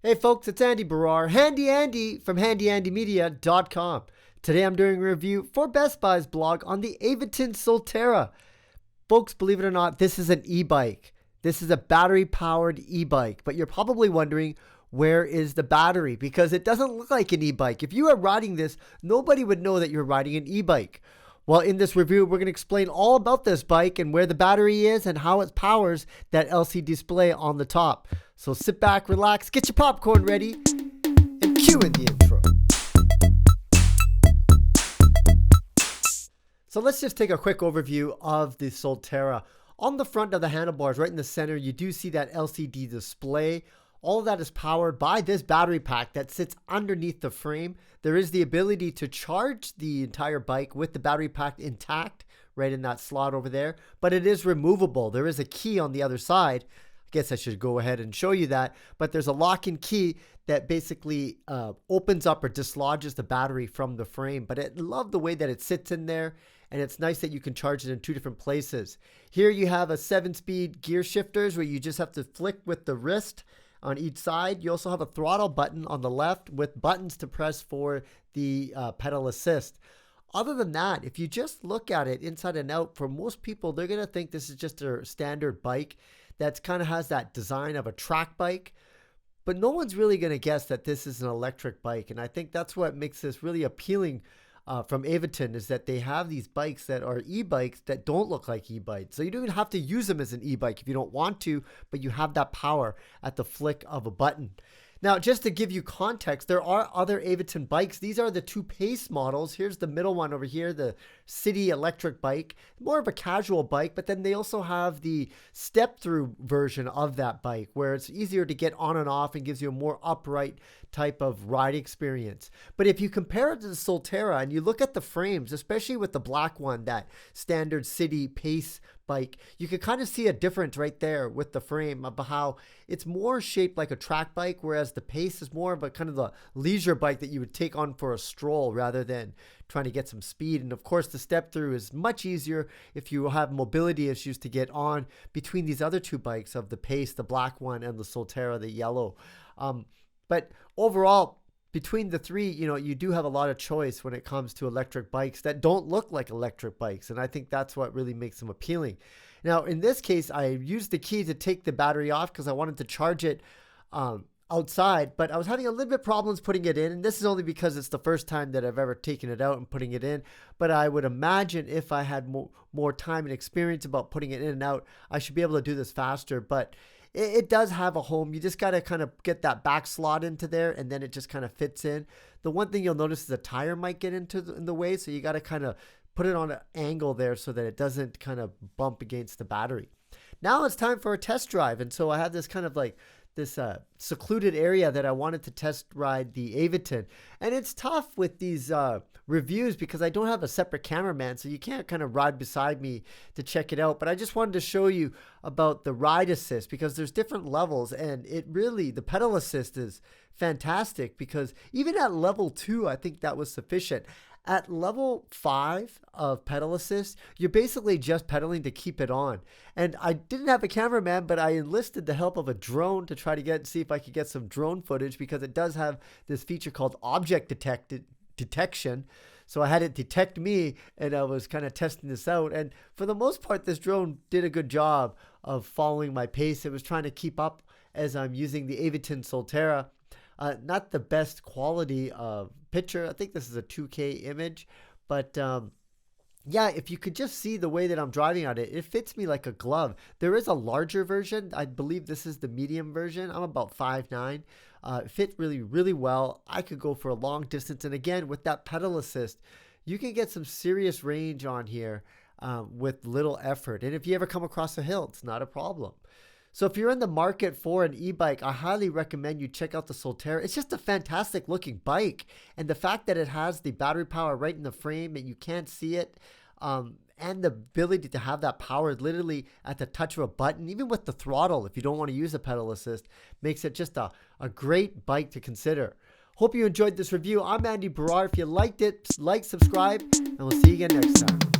Hey folks, it's Andy Barrar, Handy Andy from handyandymedia.com. Today I'm doing a review for Best Buy's blog on the Aventon Soltera. Folks, believe it or not, this is an e-bike. This is a battery-powered e-bike, but you're probably wondering, where is the battery? Because it doesn't look like an e-bike. If you are riding this, nobody would know that you're riding an e-bike. Well, in this review, we're going to explain all about this bike and where the battery is and how it powers that LCD display on the top. So sit back, relax, get your popcorn ready, and cue in the intro. So let's just take a quick overview of the Soltera. On the front of the handlebars, right in the center, you do see that LCD display. All of that is powered by this battery pack that sits underneath the frame. There is the ability to charge the entire bike with the battery pack intact right in that slot over there, but it is removable. There is a key on the other side. I guess I should go ahead and show you that, but there's a lock-in key that basically opens up or dislodges the battery from the frame. But I love the way that it sits in there, and it's nice that you can charge it in two different places. Here you have a 7-speed gear shifters where you just have to flick with the wrist on each side. You also have a throttle button on the left with buttons to press for the pedal assist. Other than that, if you just look at it inside and out, for most people, they're going to think this is just a standard bike that kind of has that design of a track bike. But no one's really going to guess that this is an electric bike. And I think that's what makes this really appealing from Aventon, is that they have these bikes that are e-bikes that don't look like e-bikes. So you don't even have to use them as an e-bike if you don't want to, but you have that power at the flick of a button. Now, just to give you context, there are other Aventon bikes. These are the two Pace models. Here's the middle one over here, the city electric bike, more of a casual bike, but then they also have the step-through version of that bike where it's easier to get on and off and gives you a more upright type of ride experience. But if you compare it to the Soltera and you look at the frames, especially with the black one, that standard city Pace bike, you can kind of see a difference right there with the frame about how it's more shaped like a track bike, whereas the Pace is more of a kind of the leisure bike that you would take on for a stroll rather than trying to get some speed. And of course, the step through is much easier if you have mobility issues to get on between these other two bikes of the Pace, the black one, and the Soltera, the yellow. But overall, between the three, you do have a lot of choice when it comes to electric bikes that don't look like electric bikes. And I think that's what really makes them appealing. Now, in this case, I used the key to take the battery off because I wanted to charge it outside, but I was having a little bit problems putting it in. And this is only because it's the first time that I've ever taken it out and putting it in. But I would imagine if I had more time and experience about putting it in and out, I should be able to do this faster. But it does have a home. You just got to kind of get that back slot into there, and then it just kind of fits in. The one thing you'll notice is the tire might get in the way, so you got to kind of put it on an angle there so that it doesn't kind of bump against the battery. Now it's time for a test drive, and so I have this kind of like this secluded area that I wanted to test ride the Aventon. And it's tough with these reviews because I don't have a separate cameraman, so you can't kind of ride beside me to check it out. But I just wanted to show you about the ride assist because there's different levels, and the pedal assist is fantastic because even at level 2, I think that was sufficient. At level 5 of pedal assist, you're basically just pedaling to keep it on. And I didn't have a cameraman, but I enlisted the help of a drone to try to see if I could get some drone footage because it does have this feature called object detection. So I had it detect me, and I was kind of testing this out. And for the most part, this drone did a good job of following my pace. It was trying to keep up as I'm using the Aventon Soltera. Not the best quality picture. I think this is a 2K image, but yeah, if you could just see the way that I'm driving on it, it fits me like a glove. There is a larger version. I believe this is the medium version. I'm about 5'9". It fit really, really well. I could go for a long distance. And again, with that pedal assist, you can get some serious range on here with little effort. And if you ever come across a hill, it's not a problem. So if you're in the market for an e-bike, I highly recommend you check out the Soltera. It's just a fantastic looking bike. And the fact that it has the battery power right in the frame and you can't see it, and the ability to have that power literally at the touch of a button, even with the throttle, if you don't want to use a pedal assist, makes it just a great bike to consider. Hope you enjoyed this review. I'm Andy Barrar. If you liked it, like, subscribe, and we'll see you again next time.